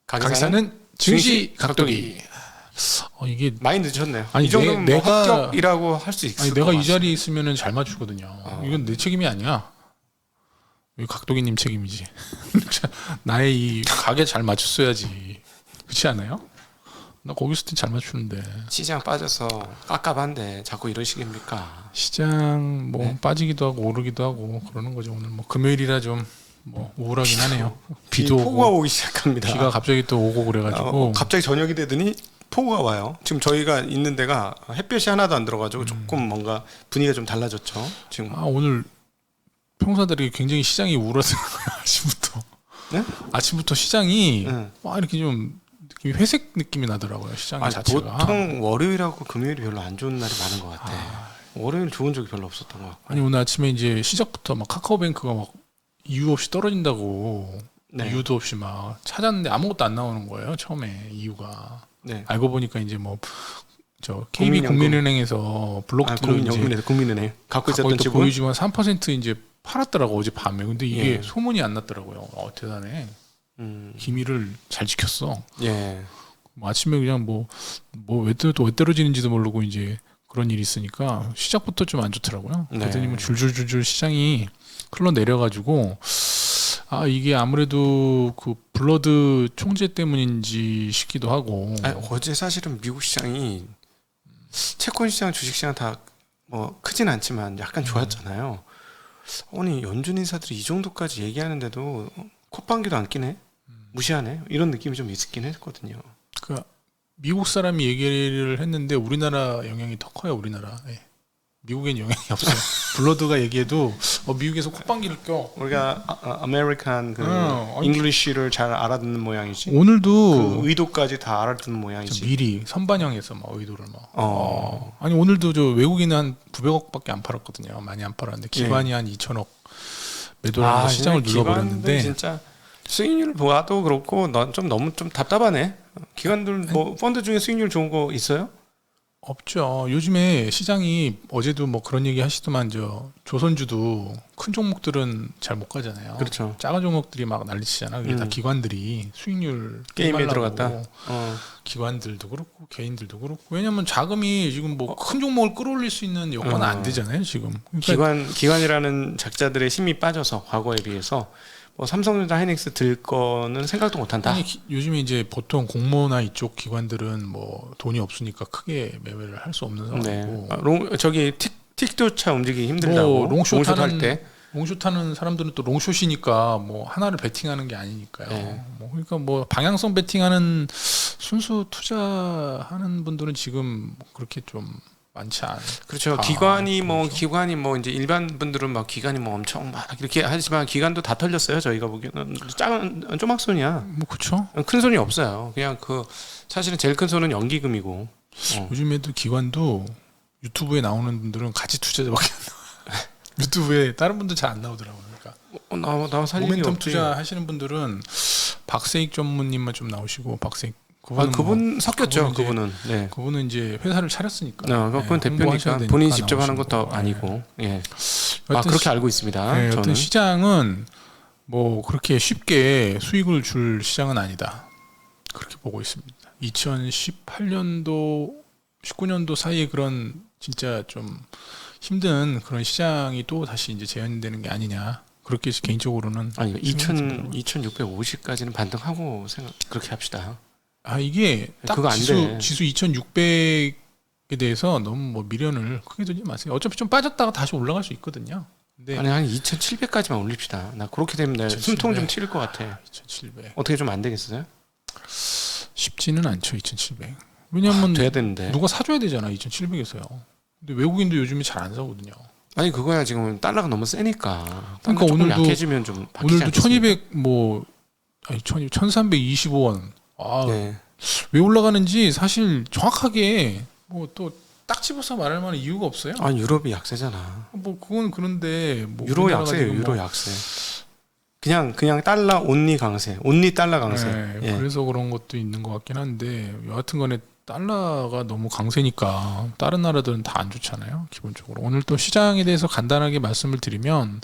가계사는 증시 각도기. 이게 많이 늦었네요. 아니, 이 정도면 내가 뭐 합격이라고 할 수 있을 아니, 것 내가 이 같습니다. 자리에 있으면은 잘 맞추거든요. 이건 내 책임이 아니야. 이 각도기님 책임이지. 나의 이 가게 잘 맞췄어야지. 그렇지 않아요? 나 거기 있을 때 잘 맞추는데. 시장 빠져서 깝깝한데 자꾸 이런 식입니까? 시장 뭐 네. 빠지기도 하고 오르기도 하고 그러는 거죠. 오늘 뭐 금요일이라 좀 뭐 우울하긴 하네요. 비도 폭우가 오고 오기 시작합니다. 비가 갑자기 또 오고 그래가지고 갑자기 저녁이 되더니 폭우가 와요. 지금 저희가 있는 데가 햇볕이 하나도 안 들어가지고 조금 뭔가 분위기가 좀 달라졌죠. 지금 오늘 평사들이 굉장히 시장이 우울하더라고요. 아침부터. 네? 아침부터 시장이 네. 와 이렇게 좀 느낌이 회색 느낌이 나더라고요. 시장 자체가. 보통 월요일하고 금요일이 별로 안 좋은 날이 많은 것 같아. 월요일 좋은 적이 별로 없었던 것 같고. 아니 오늘 아침에 이제 시작부터 막 카카오뱅크가 막 이유 없이 떨어진다고 네. 이유도 없이 막 찾았는데 아무것도 안 나오는 거예요. 처음에 이유가. 네. 알고 보니까 이제 뭐 저 KB 국민연금. 국민은행에서 블록들을 이제 국민은행 갖고 있었던 갖고 또 지분. 보이지만 3% 이제 팔았더라고 어젯밤에. 근데 이게 예. 소문이 안 났더라고요. 대단해. 기밀을 잘 지켰어. 예. 뭐 아침에 그냥 왜 떨어지는지도 모르고 이제 그런 일이 있으니까 시작부터 좀 안 좋더라고요. 네. 그랬더니 뭐 줄줄줄줄 시장이 흘러내려가지고 이게 아무래도 그 블러드 총재 때문인지 싶기도 하고. 아니, 어제 사실은 미국 시장이 채권 시장, 주식 시장 다 뭐 크진 않지만 약간 좋았잖아요. 아니 연준 인사들이 이 정도까지 얘기하는데도 콧방귀도 안 끼네, 무시하네, 이런 느낌이 좀 있긴 했거든요. 그 미국 사람이 얘기를 했는데 우리나라 영향이 더 커요. 우리나라. 예. 미국엔 영향이 없어요. 블러드가 얘기해도 미국에서 콧방귀를 껴. 우리가 아메리칸 그 잉글리시를 잘 알아듣는 모양이지. 오늘도 그 의도까지 다 알아듣는 모양이지. 미리 선반영해서 막 의도를 막. 아니 오늘도 저 외국인은 한 900억밖에 안 팔았거든요. 많이 안 팔았는데 기관이 한 2천억 매도하는 시장을 눌러버렸는데. 진짜 수익률 보아도 그렇고 너무 좀 답답하네. 기관들 뭐 펀드 중에 수익률 좋은 거 있어요? 없죠. 요즘에 시장이 어제도 뭐 그런 얘기 하시더만 저 조선주도 큰 종목들은 잘 못 가잖아요. 그렇죠. 작은 종목들이 막 난리치잖아. 그게 다 기관들이 수익률 게임에 게임하려고. 들어갔다. 기관들도 그렇고 개인들도 그렇고. 왜냐면 자금이 지금 뭐 큰 종목을 끌어올릴 수 있는 여건은 안 되잖아요. 지금. 그러니까 기관이라는 작자들의 힘이 빠져서 과거에 비해서 뭐 삼성전자, 하이닉스 들 거는 생각도 못 한다. 아니, 요즘에 이제 보통 공모나 이쪽 기관들은 뭐 돈이 없으니까 크게 매매를 할 수 없는 상황이고. 저기 틱조차 움직이기 힘들다고. 롱숏 할 때. 롱숏 하는 사람들은 또 롱숏이니까 뭐 하나를 베팅하는 게 아니니까요. 네. 그러니까 뭐 방향성 베팅하는 순수 투자하는 분들은 지금 그렇게 좀 많지 않아요. 그렇죠. 기관이 뭐 이제 일반 분들은 막 기관이 뭐 엄청 막 이렇게 하지만 기관도 다 털렸어요. 저희가 보기에는 작은 조막손이야. 뭐 그렇죠. 큰 손이 없어요. 그냥 사실은 제일 큰 손은 연기금이고. 요즘에도 기관도 유튜브에 나오는 분들은 가치 투자자밖에 안 나와요. 유튜브에 다른 분들 잘 안 나오더라고요. 그러니까 나와 살림이 모멘텀 없지. 투자 하시는 분들은 박세익 전무님만 좀 나오시고 박세익 그분 섞였죠. 그분은. 네. 그분은 이제 회사를 차렸으니까. 그분 대표니까 본인이 직접 하는 것도 아니고. 예. 그렇게 알고 있습니다. 네, 저는. 어떤 시장은 뭐 그렇게 쉽게 수익을 줄 시장은 아니다. 그렇게 보고 있습니다. 2018년도, 19년도 사이에 그런 진짜 좀 힘든 그런 시장이 또 다시 이제 재현되는 게 아니냐. 그렇게 개인적으로는. 아니 2650까지는 반등하고 그렇게 합시다. 이게 딱 그거 안 돼. 지수 2600에 대해서 너무 뭐 미련을 크게 두지 마세요. 어차피 좀 빠졌다가 다시 올라갈 수 있거든요. 근데 아니 한 2700까지만 올립시다. 나 그렇게 되면 내 숨통 좀 튀길 것 같아. 2700. 어떻게 좀 안 되겠어요? 쉽지는 않죠. 2700. 왜냐면 돼야 되는데. 누가 사줘야 되잖아. 2700에서요. 근데 외국인도 요즘에 잘 안 사거든요. 아니 그거야 지금 달러가 너무 세니까. 그러니까 오늘도 약해지면 좀 오늘도 1200 1325원. 네. 왜 올라가는지 사실 정확하게 뭐 또 딱 집어서 말할 만한 이유가 없어요. 유럽이 약세잖아. 뭐 그건 그런데 뭐 유로 약세예요. 유로 약세. 그냥 달러 온리 강세. 온리 달러 강세. 네, 예. 그래서 그런 것도 있는 것 같긴 한데 여하튼간에 달러가 너무 강세니까 다른 나라들은 다 안 좋잖아요. 기본적으로. 오늘 또 시장에 대해서 간단하게 말씀을 드리면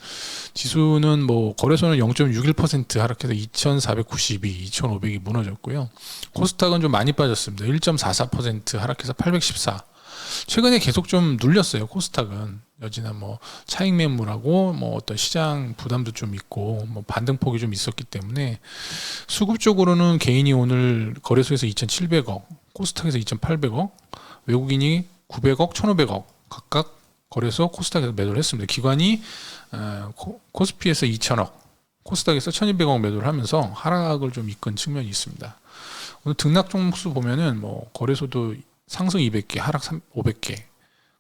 지수는 뭐 거래소는 0.61% 하락해서 2,492, 2,500이 무너졌고요. 코스닥은 좀 많이 빠졌습니다. 1.44% 하락해서 814. 최근에 계속 좀 눌렸어요. 코스닥은 여지나 뭐 차익 매물하고 뭐 어떤 시장 부담도 좀 있고 뭐 반등폭이 좀 있었기 때문에 수급 쪽으로는 개인이 오늘 거래소에서 2,700억, 코스닥에서 2,800억, 외국인이 900억, 1,500억 각각 거래소 코스닥에서 매도를 했습니다. 기관이 코스피에서 2,000억, 코스닥에서 1,200억 매도를 하면서 하락을 좀 이끈 측면이 있습니다. 오늘 등락 종목수 보면은 뭐 거래소도 상승 200개, 하락 500개.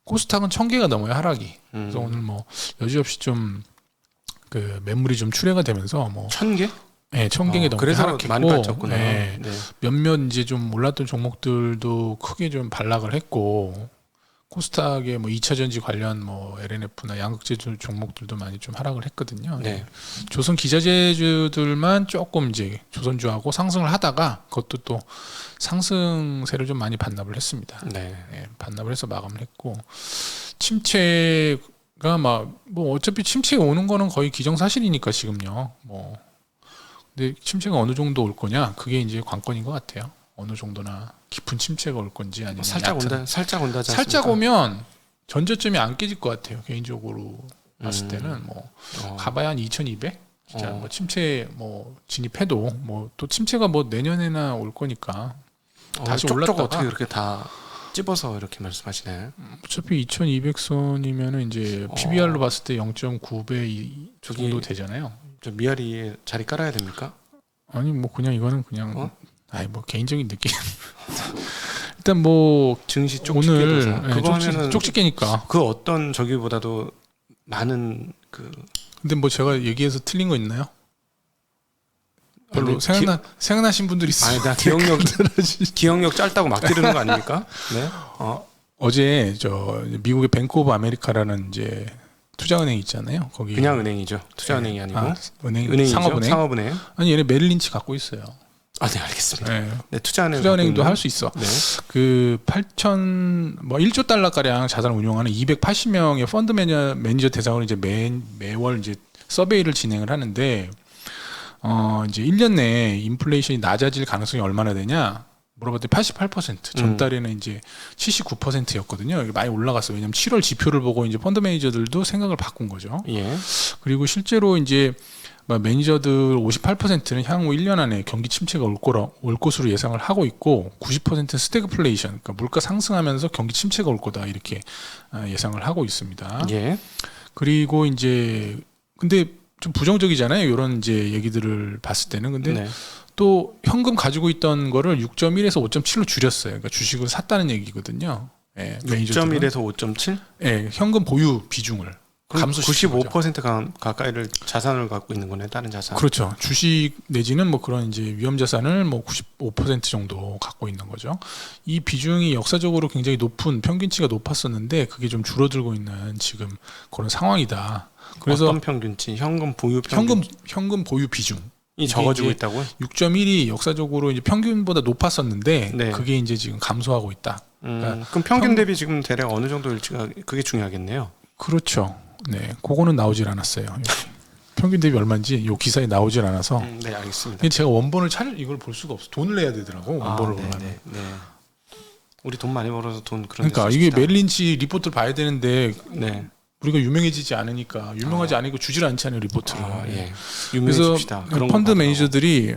코스닥은 1000개가 넘어요, 하락이. 그래서 오늘 뭐 여지없이 좀 그 매물이 좀 출회가 되면서 뭐 1000개? 네, 1000개 넘게 그래서 하락했고 많이 빠졌구나. 네, 네. 몇몇 이제 좀 올랐던 종목들도 크게 좀 반락을 했고 코스닥의 뭐 2차전지 관련 뭐 LNF나 양극재주 종목들도 많이 좀 하락을 했거든요. 네. 조선 기자재주들만 조금 이제 조선주하고 상승을 하다가 그것도 또 상승세를 좀 많이 반납을 했습니다. 네. 예, 반납을 해서 마감을 했고 침체가 막 뭐 어차피 침체가 오는 거는 거의 기정사실이니까 지금요. 뭐 근데 침체가 어느 정도 올 거냐 그게 이제 관건인 것 같아요. 어느 정도나 깊은 침체가 올 건지 아니면 살짝 얕은. 온다, 살짝 온다지 않습니까? 살짝 오면 전저점이 안 깨질 것 같아요. 개인적으로 봤을 때는 뭐 가봐야 한 2,200. 진짜 뭐 침체 뭐 진입해도 뭐 또 침체가 뭐 내년에나 올 거니까 다시 쪽쪽 올랐다가 어떻게 그렇게 다 찝어서 이렇게 말씀하시나요? 어차피 2,200선이면은 이제 PBR로 봤을 때 0.9배 저기- 정도 되잖아요. 저 미아리에 자리 깔아야 됩니까? 아니 뭐 그냥 이거는 그냥 아니 뭐 개인적인 느낌. 일단 뭐 증시 오늘 쪽집게도사. 그거 하면은 쪽집게니까. 그 어떤 저기보다도 많은 그 근데 뭐 제가 얘기해서 틀린 거 있나요? 별로 아니, 생각나신 분들 있어요. 아니 나 기억력 짧다고 막 지르는 거 아닙니까? 네. 어제 저 미국의 뱅크 오브 아메리카라는 이제 투자은행 있잖아요. 거기 그냥 은행이죠. 투자은행이 아니고 은행이죠. 상업은행. 상업은행. 아니 얘네 메릴린치 갖고 있어요. 아, 네, 알겠습니다. 네. 네, 투자은행도 투자은행도 할 수 있어. 네. 그 8천 뭐 1조 달러 가량 자산을 운용하는 280명의 펀드 매니저 대상으로 이제 매월 이제 서베이를 진행을 하는데 이제 1년 내에 인플레이션이 낮아질 가능성이 얼마나 되냐 물어봤더니 88%. 전달에는 이제 79%였거든요. 이게 많이 올라갔어요. 왜냐면 7월 지표를 보고 이제 펀드 매니저들도 생각을 바꾼 거죠. 예. 그리고 실제로 이제 매니저들 58%는 향후 1년 안에 경기 침체가 올 것으로 예상을 하고 있고 90%는 스태그플레이션, 그러니까 물가 상승하면서 경기 침체가 올 거다 이렇게 예상을 하고 있습니다. 예. 그리고 이제 근데 좀 부정적이잖아요. 이런 이제 얘기들을 봤을 때는. 근데 네. 또 현금 가지고 있던 거를 6.1에서 5.7로 줄였어요. 그러니까 주식을 샀다는 얘기거든요. 예, 매니저들은. 6.1에서 5.7? 예, 현금 보유 비중을 감소시킨 거죠. 95% 가까이를 자산을 갖고 있는 거네. 다른 자산. 그렇죠. 주식 내지는 뭐 그런 이제 위험 자산을 뭐 95% 정도 갖고 있는 거죠. 이 비중이 역사적으로 굉장히 높은 평균치가 높았었는데 그게 좀 줄어들고 있는 지금 그런 상황이다. 그래서 어떤 평균치? 현금 보유 평균. 현금 보유 비중. 이 적어지고 이제 있다고요? 6.1이 역사적으로 이제 평균보다 높았었는데 네. 그게 이제 지금 감소하고 있다. 그러니까 그럼 평균 대비 지금 대략 어느 정도일지가 그게 중요하겠네요. 그렇죠. 네, 그거는 나오질 않았어요. 평균 대비 얼마인지 요 기사에 나오질 않아서. 네, 알겠습니다. 근데 제가 원본을 이걸 볼 수가 없어. 돈을 내야 되더라고. 원본을 보려면. 네, 네. 우리 돈 많이 벌어서 돈 그런 데 그러니까 이게 메릴린치 리포트를 봐야 되는데 네. 우리가 유명해지지 않으니까 유명하지 않으니까 주질 않잖아요 리포트를. 예. 그래서 유명해집시다. 그런 펀드 거 매니저들이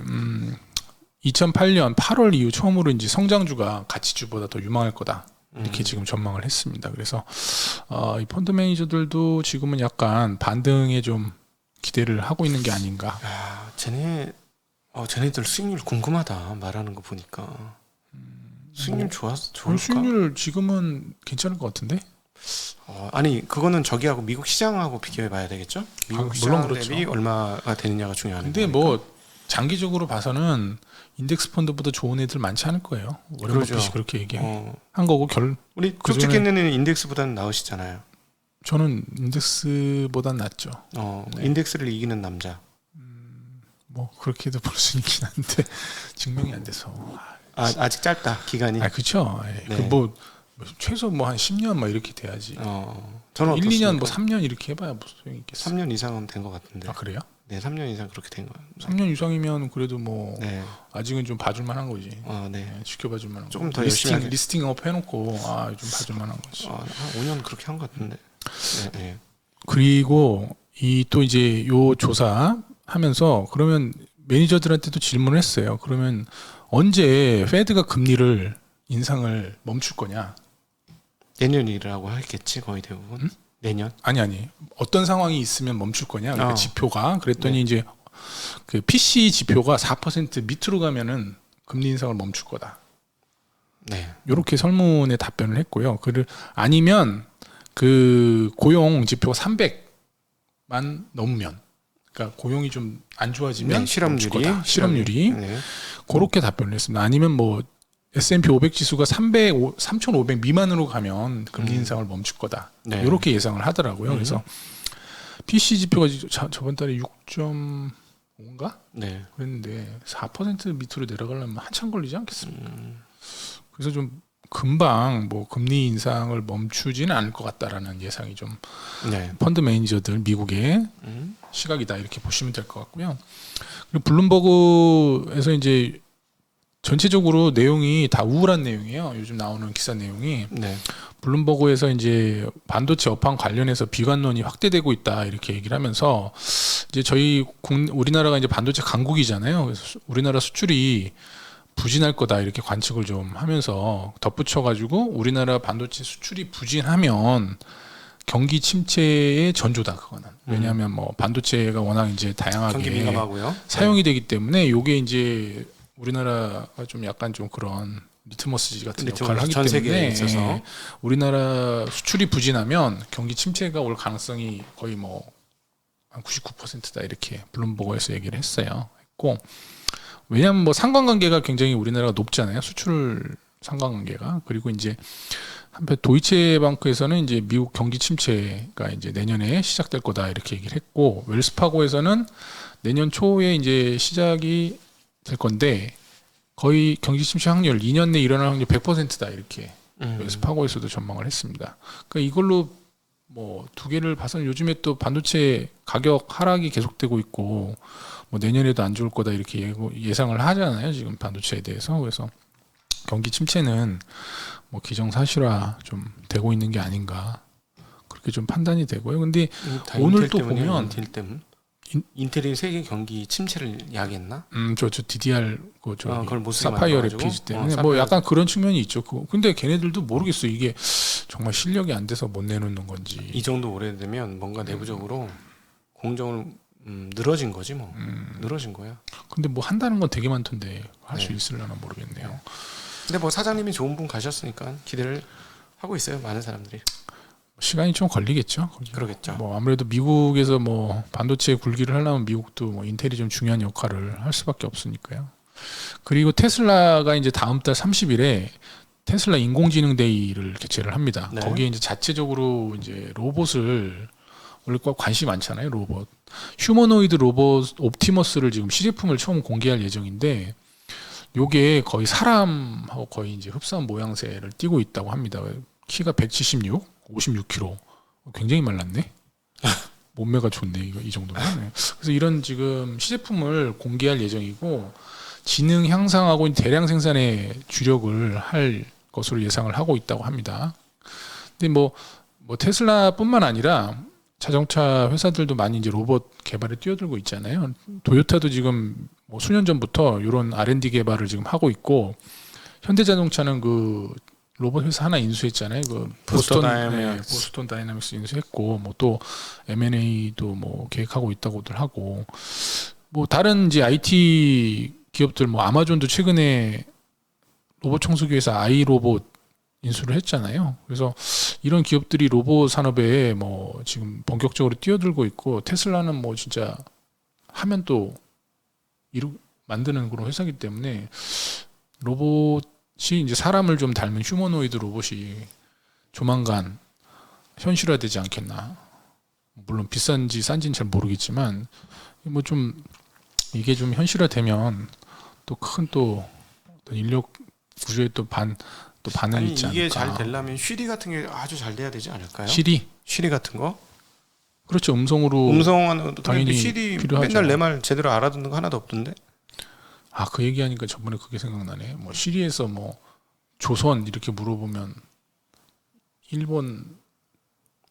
2008년 8월 이후 처음으로 이제 성장주가 가치주보다 더 유망할 거다. 이렇게 지금 전망을 했습니다. 그래서 이 펀드 매니저들도 지금은 약간 반등에 좀 기대를 하고 있는 게 아닌가. 야, 쟤네들 수익률 궁금하다. 말하는 거 보니까. 수익률 좋을까? 수익률 지금은 괜찮을 것 같은데? 아니 그거는 저기하고 미국 시장하고 비교해 봐야 되겠죠? 미국 시장 물론 그렇죠. 대비 얼마가 되느냐가 중요한 근데 거니까. 뭐 장기적으로 봐서는 인덱스 펀드보다 좋은 애들 많지 않을 거예요. 워렌 그러죠. 버핏이 그렇게 얘기한 거고 우리 그전에- 쪽집게는 인덱스보다는 나으시잖아요. 저는 인덱스보단 낫죠. 네. 인덱스를 이기는 남자. 뭐 그렇게도 볼 수 있긴 한데 증명이 안 돼서. 아직 짧다 기간이. 아 그렇죠. 네. 그뭐 최소 뭐 한 10년 막 이렇게 돼야지. 저는 1, 2년 어떻습니까? 뭐 3년 이렇게 해봐야 무슨 소용이 있겠어. 3년 이상은 된 것 같은데. 아 그래요? 네, 3년 이상 그렇게 된 거예요. 3년 이상이면 그래도 뭐 네. 아직은 좀 봐줄 만한 거지. 네. 네, 지켜봐줄 만한 조금 거. 더 열심히 하게. 리스팅업 해놓고 좀 봐줄 만한 거지. 한 5년 그렇게 한 것 같은데. 네. 그리고 이 또 이제 요 조사 하면서 그러면 매니저들한테도 질문을 했어요. 그러면 언제 페드가 금리를 인상을 멈출 거냐? 내년이라고 하겠지 거의 대부분. 내년. 아니 어떤 상황이 있으면 멈출 거냐? 그러니까 지표가 그랬더니 네. 이제 그 PC 지표가 4% 밑으로 가면은 금리 인상을 멈출 거다. 네. 이렇게 설문에 답변을 했고요. 아니면 그 고용 지표가 300만 넘으면, 그러니까 고용이 좀 안 좋아지면 멈출 거다. 실업률이 네. 그렇게 답변을 했습니다. 아니면 뭐 S&P 500 지수가 3,500 미만으로 가면 금리 인상을 멈출 거다. 네. 이렇게 예상을 하더라고요. 그래서 PC 지표가 저번 달에 6.5인가? 네. 그랬는데 4% 밑으로 내려가려면 한참 걸리지 않겠습니까? 그래서 좀 금방 뭐 금리 인상을 멈추지는 않을 것 같다라는 예상이 좀 네. 펀드 매니저들 미국의 시각이다 이렇게 보시면 될 것 같고요. 그리고 블룸버그에서 이제 전체적으로 내용이 다 우울한 내용이에요. 요즘 나오는 기사 내용이. 네. 블룸버그에서 이제 반도체 업황 관련해서 비관론이 확대되고 있다 이렇게 얘기를 하면서 이제 우리나라가 이제 반도체 강국이잖아요. 그래서 우리나라 수출이 부진할 거다 이렇게 관측을 좀 하면서 덧붙여가지고 우리나라 반도체 수출이 부진하면 경기 침체의 전조다 그거는. 왜냐하면 뭐 반도체가 워낙 이제 경기 다양하게 민감하고요. 사용이 되기 때문에 이게 이제 우리나라가 좀 약간 좀 그런 리트머스 같은 역할을 하기 전 세계에 때문에 있어서 우리나라 수출이 부진하면 경기 침체가 올 가능성이 거의 뭐 한 99%다 이렇게 블룸버그에서 얘기를 했고 왜냐하면 뭐 상관관계가 굉장히 우리나라가 높잖아요. 수출 상관관계가. 그리고 이제 한편 도이체방크에서는 이제 미국 경기 침체가 이제 내년에 시작될 거다 이렇게 얘기를 했고 웰스파고에서는 내년 초에 이제 시작이 될 건데 거의 경기 침체 확률 2년 내에 일어날 확률 100%다 이렇게 웰스파고에서도 전망을 했습니다. 그러니까 이걸로 뭐 두 개를 봐서는 요즘에 또 반도체 가격 하락이 계속되고 있고 뭐 내년에도 안 좋을 거다 이렇게 예상을 하잖아요. 지금 반도체에 대해서. 그래서 경기 침체는 뭐 기정사실화 좀 되고 있는 게 아닌가 그렇게 좀 판단이 되고요. 근데 오늘 또 보면 인텔 때문에 인텔이 세계 경기 침체를 야기했나? 저 DDR 그걸 못 쓰게 사파이어 만들어가지고? 레피지 때문에 뭐 약간 그런 측면이 있죠. 근데 걔네들도 모르겠어. 이게 정말 실력이 안 돼서 못 내놓는 건지. 이 정도 오래되면 뭔가 내부적으로 공정을 늘어진 거지 뭐. 늘어진 거야. 근데 뭐 한다는 건 되게 많던데 할 수 네. 있으려나 모르겠네요. 근데 뭐 사장님이 좋은 분 가셨으니까 기대를 하고 있어요. 많은 사람들이. 시간이 좀 걸리겠죠. 그러겠죠. 뭐 아무래도 미국에서 뭐 반도체 굴기를 하려면 미국도 뭐 인텔이 좀 중요한 역할을 할 수밖에 없으니까요. 그리고 테슬라가 이제 다음 달 30일에 테슬라 인공지능 데이를 개최를 합니다. 네. 거기에 이제 자체적으로 이제 로봇을 원래 관심이 많잖아요. 로봇. 휴머노이드 로봇 옵티머스를 지금 시제품을 처음 공개할 예정인데 요게 거의 사람하고 거의 이제 흡사한 모양새를 띠고 있다고 합니다. 키가 176, 56kg. 굉장히 말랐네. 몸매가 좋네. 이 정도면. 네. 그래서 이런 지금 시제품을 공개할 예정이고 지능 향상하고 대량 생산에 주력을 할 것으로 예상을 하고 있다고 합니다. 근데 뭐 테슬라뿐만 아니라 자동차 회사들도 많이 이제 로봇 개발에 뛰어들고 있잖아요. 도요타도 지금 뭐 수년 전부터 이런 R&D 개발을 지금 하고 있고 현대자동차는 그 로봇 회사 하나 인수했잖아요. 그 보스턴 다이나믹스 인수했고 뭐 또 M&A도 뭐 계획하고 있다고들 하고 뭐 다른 이제 IT 기업들 뭐 아마존도 최근에 로봇 청소기 회사 아이로봇 인수를 했잖아요. 그래서 이런 기업들이 로봇 산업에 뭐 지금 본격적으로 뛰어들고 있고 테슬라는 뭐 진짜 하면 또 만드는 그런 회사이기 때문에 로봇이 이제 사람을 좀 닮은 휴머노이드 로봇이 조만간 현실화되지 않겠나. 물론 비싼지 싼지는 잘 모르겠지만 뭐 좀 이게 좀 현실화되면 또 큰 또 인력 구조에 또 반응이 아니 있지 않을까. 이게 잘 되려면 쉬리 같은 게 아주 잘 돼야 되지 않을까요? 시리 쉬리 같은 거? 그렇죠. 음성으로 음성은 당연히 쉬리 필요하죠. 맨날 내 말 제대로 알아듣는 거 하나도 없던데? 아 그 얘기하니까 저번에 그게 생각나네. 뭐 시리에서 뭐 조선 이렇게 물어보면 일본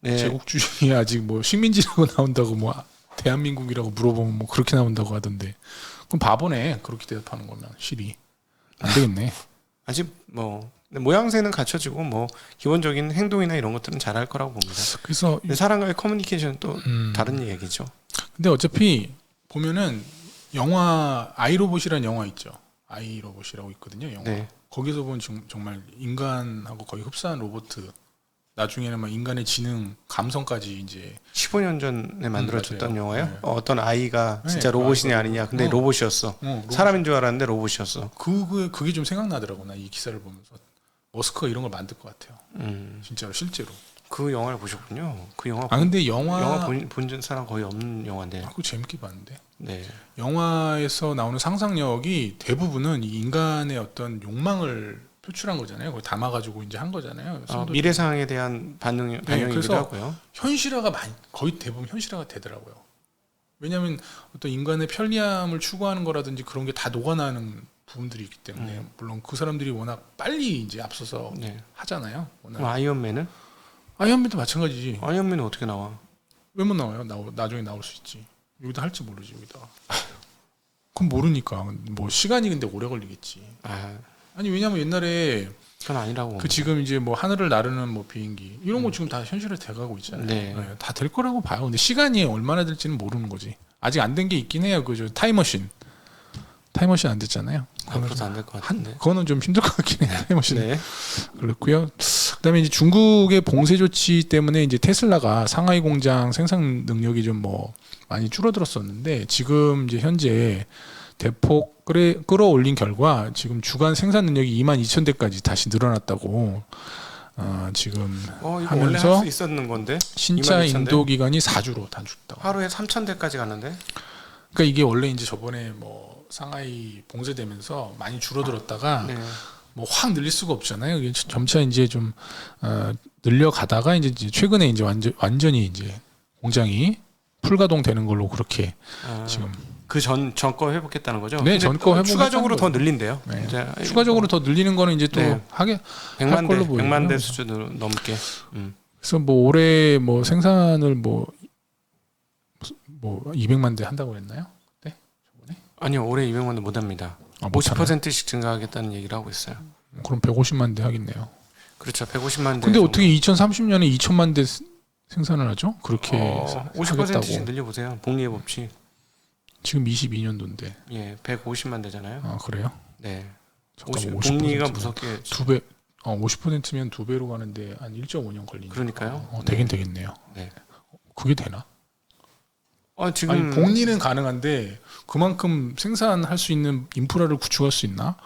네. 제국주의에 아직 뭐 식민지라고 나온다고 뭐 대한민국이라고 물어보면 뭐 그렇게 나온다고 하던데 그럼 바보네 그렇게 대답하는 거면 시리 안 되겠네. 아직 뭐 근데 모양새는 갖춰지고 뭐 기본적인 행동이나 이런 것들은 잘할 거라고 봅니다. 그래서 근데 사람과의 커뮤니케이션은 또 다른 얘기죠. 근데 어차피 보면은 영화 아이로봇이라는 영화 있죠. 아이로봇이라고 있거든요. 영화. 네. 거기서 본 정말 인간하고 거의 흡사한 로봇. 나중에는 막 인간의 지능, 감성까지 이제 15년 전에 만들어졌던 맞아요. 영화요. 네. 어떤 아이가 네, 진짜 로봇이냐 아니냐. 근데 로봇이었어. 로봇. 사람인 줄 알았는데 로봇이었어. 그게 좀 생각나더라고. 나 이 기사를 보면서 머스크가 이런 걸 만들 것 같아요. 진짜로 실제로. 그 영화를 보셨군요. 그 영화. 근데 영화 본 사람 거의 없는 영화인데. 그거 재밌게 봤는데. 네. 영화에서 나오는 상상력이 대부분은 이 인간의 어떤 욕망을 표출한 거잖아요. 그걸 담아가지고 이제 한 거잖아요. 미래 상황에 대한 반영이기도 그래서 하고요. 현실화가 거의 대부분 현실화가 되더라고요. 왜냐하면 어떤 인간의 편리함을 추구하는 거라든지 그런 게 다 녹아나는 부분들이 있기 때문에 물론 그 사람들이 워낙 빨리 이제 앞서서 네. 하잖아요. 워낙. 그럼 아이언맨은? 아이언맨도 마찬가지지. 아이언맨은 어떻게 나와? 왜 못 나와요? 나중에 나올 수 있지. 여기다 할지 모르지 여기다. 그럼 모르니까 뭐 시간이 근데 오래 걸리겠지. 아니 왜냐면 옛날에 그건 아니라고. 그 지금 이제 뭐 하늘을 나르는 뭐 비행기 이런 거 지금 다 현실화 돼가고 있잖아요. 네. 다 될 거라고 봐요. 근데 시간이 얼마나 될지는 모르는 거지. 아직 안 된 게 있긴 해요. 그저 타임머신 안 됐잖아요. 앞으로도 안 될 것 같은데. 그거는 좀 힘들 것 같긴 해요. 타임머신. 네. 그렇고요. 그다음에 이제 중국의 봉쇄 조치 때문에 이제 테슬라가 상하이 공장 생산 능력이 좀 뭐 많이 줄어들었었는데 지금 이제 현재 대폭 끌어올린 결과 지금 주간 생산 능력이 22,000대까지 다시 늘어났다고 지금 이거 원래 하면서 할 수 있었는 건데. 신차 22,000 대? 인도 기간이 4주로 단축됐다고. 하루에 3,000대까지 갔는데. 그러니까 이게 원래 이제 저번에 뭐 상하이 봉쇄되면서 많이 줄어들었다가 네. 뭐 확 늘릴 수가 없잖아요. 이게 점차 이제 좀 늘려가다가 이제 최근에 이제 완전히 이제 공장이 풀가동되는 걸로 그렇게 지금. 그 전 거 회복했다는 거죠? 네, 전 거 회복했다는 추가적으로 더 거예요. 늘린대요. 네. 이제 추가적으로 더 늘리는 거는 이제 또 네. 하게 100만 걸로 대, 보여요. 100만 대 수준으로 넘게. 그래서 뭐 올해 뭐 생산을 뭐 200만 대 한다고 했나요? 네, 저번에. 아니요, 올해 200만 대 못 합니다. 못 하나요? 50%씩 증가하겠다는 얘기를 하고 있어요. 그럼 150만 대 하겠네요. 그렇죠, 150만 대. 근데 어떻게 2030년에 2천만 대 생산을 하죠? 그렇게 50%씩 하겠다고. 늘려보세요. 복리의 법칙. 지금 22년도인데. 예, 150만 대잖아요. 아 그래요? 네. 잠깐만, 50%가 50%면 무섭게. 두 배. 50%면 두 배로 가는데 한 1.5년 걸리니까. 그러니까요. 되긴 되겠네요. 네. 그게 되나? 지금 아니 복리는 가능한데 그만큼 생산할 수 있는 인프라를 구축할 수 있나?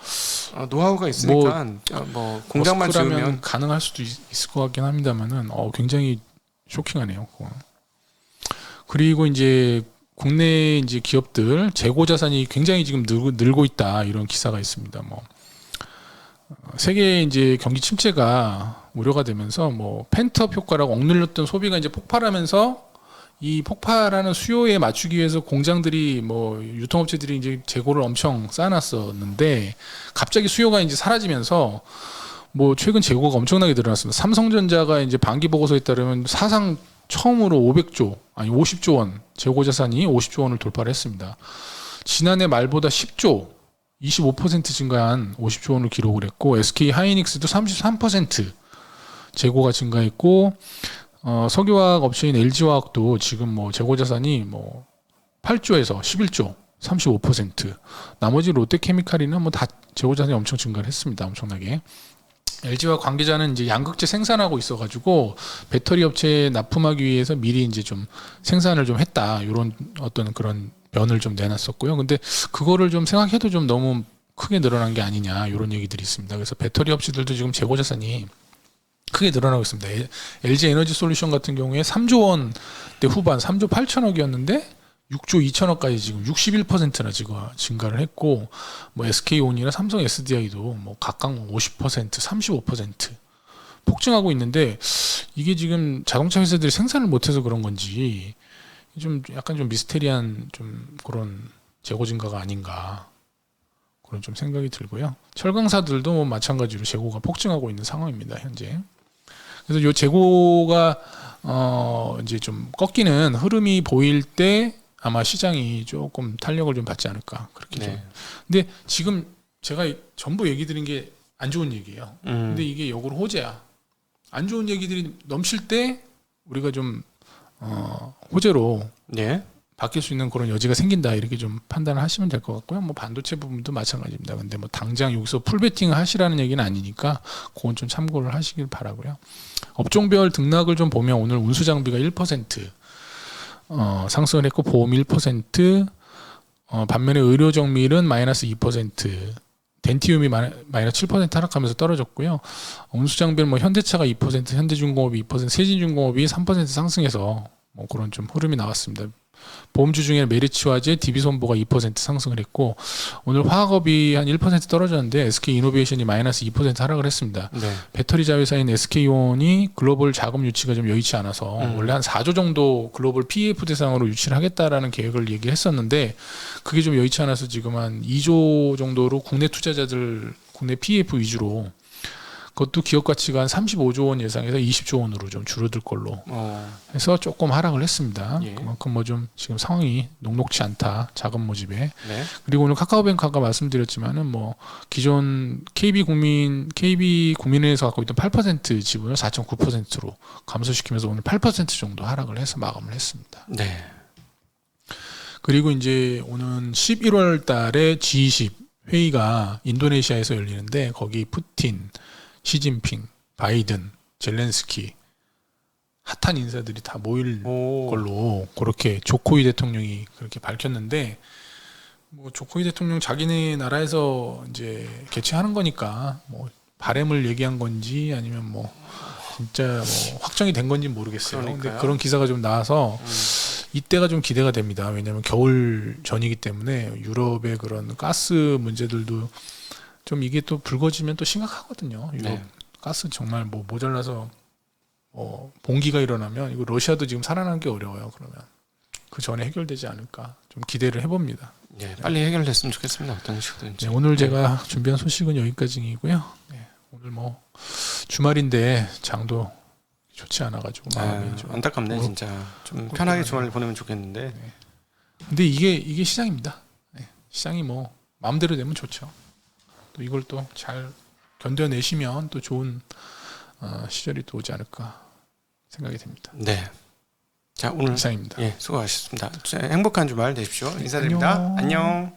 노하우가 있으니까 뭐 공장만 머스크라면 지으면 가능할 수도 있을 것 같긴 합니다만은 굉장히 쇼킹하네요. 그건. 그리고 이제 국내 이제 기업들 재고 자산이 굉장히 지금 늘고 있다 이런 기사가 있습니다. 뭐 세계 이제 경기 침체가 우려가 되면서 뭐 펜트업 효과라고 억눌렸던 소비가 이제 폭발하면서 이 폭발하는 수요에 맞추기 위해서 공장들이 뭐 유통업체들이 이제 재고를 엄청 쌓아놨었는데 갑자기 수요가 이제 사라지면서 뭐 최근 재고가 엄청나게 늘어났습니다. 삼성전자가 이제 반기 보고서에 따르면 사상 처음으로 50조 원 재고 자산이 50조 원을 돌파를 했습니다. 지난해 말보다 10조 25% 증가한 50조 원을 기록을 했고 SK 하이닉스도 33% 재고가 증가했고 석유화학 업체인 LG화학도 지금 뭐 재고 자산이 뭐 8조에서 11조 35% 나머지 롯데케미칼이나 뭐 다 재고 자산이 엄청 증가를 했습니다. 엄청나게. LG화학 관계자는 이제 양극재 생산하고 있어가지고 배터리 업체에 납품하기 위해서 미리 이제 좀 생산을 좀 했다 이런 어떤 그런 면을 좀 내놨었고요. 근데 그거를 좀 생각해도 좀 너무 크게 늘어난 게 아니냐 이런 얘기들이 있습니다. 그래서 배터리 업체들도 지금 재고 자산이 크게 늘어나고 있습니다. LG 에너지 솔루션 같은 경우에 3조 원대 후반 3조 8천억이었는데 6조 2천억까지 지금 61%나 지금 증가를 했고 뭐 SK온이나 삼성 SDI도 뭐 각각 50%, 35% 폭증하고 있는데 이게 지금 자동차 회사들이 생산을 못해서 그런 건지 좀 약간 좀 미스테리한 좀 그런 재고 증가가 아닌가 그런 좀 생각이 들고요. 철강사들도 뭐 마찬가지로 재고가 폭증하고 있는 상황입니다 현재. 그래서 이 재고가 이제 좀 꺾이는 흐름이 보일 때 아마 시장이 조금 탄력을 좀 받지 않을까 그렇게 좀. 근데 지금 제가 전부 얘기 드린 게 안 좋은 얘기예요. 근데 이게 역으로 호재야. 안 좋은 얘기들이 넘칠 때 우리가 좀 호재로 예. 바뀔 수 있는 그런 여지가 생긴다 이렇게 좀 판단을 하시면 될 것 같고요. 뭐 반도체 부분도 마찬가지입니다. 근데 뭐 당장 여기서 풀베팅을 하시라는 얘기는 아니니까 그건 좀 참고를 하시길 바라고요. 업종별 등락을 좀 보면 오늘 운수장비가 1% 상승을 했고 보험 1%, 반면에 의료정밀은 마이너스 2%, 덴티움이 마이너스 7% 하락하면서 떨어졌고요. 운수장비는 뭐 현대차가 2%, 현대중공업이 2%, 세진중공업이 3% 상승해서 뭐 그런 좀 흐름이 나왔습니다. 보험주 중에 메리츠화재, DB손보가 2% 상승을 했고 오늘 화학업이 한 1% 떨어졌는데 SK이노베이션이 마이너스 2% 하락을 했습니다. 네. 배터리 자회사인 SK온이 글로벌 자금 유치가 좀 여의치 않아서 원래 한 4조 정도 글로벌 PEF 대상으로 유치를 하겠다라는 계획을 얘기했었는데 그게 좀 여의치 않아서 지금 한 2조 정도로 국내 투자자들 국내 PEF 위주로 그것도 기업 가치가 한 35조 원 예상해서 20조 원으로 좀 줄어들 걸로 해서 조금 하락을 했습니다. 예. 그만큼 뭐 좀 지금 상황이 녹록치 않다. 자금 모집에. 네. 그리고 오늘 카카오뱅크 아까 말씀드렸지만은 뭐 기존 KB국민은행에서 갖고 있던 8% 지분을 4.9%로 감소시키면서 오늘 8% 정도 하락을 해서 마감을 했습니다. 네. 그리고 이제 오는 11월 달에 G20 회의가 인도네시아에서 열리는데 거기 푸틴, 시진핑, 바이든, 젤렌스키 핫한 인사들이 다 모일 걸로 그렇게 조코이 대통령이 그렇게 밝혔는데 뭐 조코이 대통령 자기네 나라에서 이제 개최하는 거니까 뭐 바램을 얘기한 건지 아니면 뭐 진짜 뭐 확정이 된 건지 모르겠어요. 근데 그런 기사가 좀 나와서 이때가 좀 기대가 됩니다. 왜냐하면 겨울 전이기 때문에 유럽의 그런 가스 문제들도 좀 이게 또 불거지면 또 심각하거든요. 유럽 네. 가스 정말 뭐 모자라서 봉기가 일어나면 이거 러시아도 지금 살아나는 게 어려워요. 그러면 그 전에 해결되지 않을까 좀 기대를 해봅니다. 네, 빨리 해결됐으면 좋겠습니다. 어떤 식으로든지. 네, 오늘 제가 준비한 소식은 여기까지이고요. 네, 오늘 뭐 주말인데 장도 좋지 않아가지고 마음이 좀 안타깝네 진짜. 좀 편하게 주말을 보내면 좋겠는데. 네. 근데 이게 시장입니다. 네, 시장이 뭐 마음대로 되면 좋죠. 또 이걸 또 잘 견뎌내시면 또 좋은 시절이 또 오지 않을까 생각이 됩니다. 네. 자 오늘 이상입니다. 예 수고하셨습니다. 행복한 주말 되십시오. 인사드립니다. 안녕.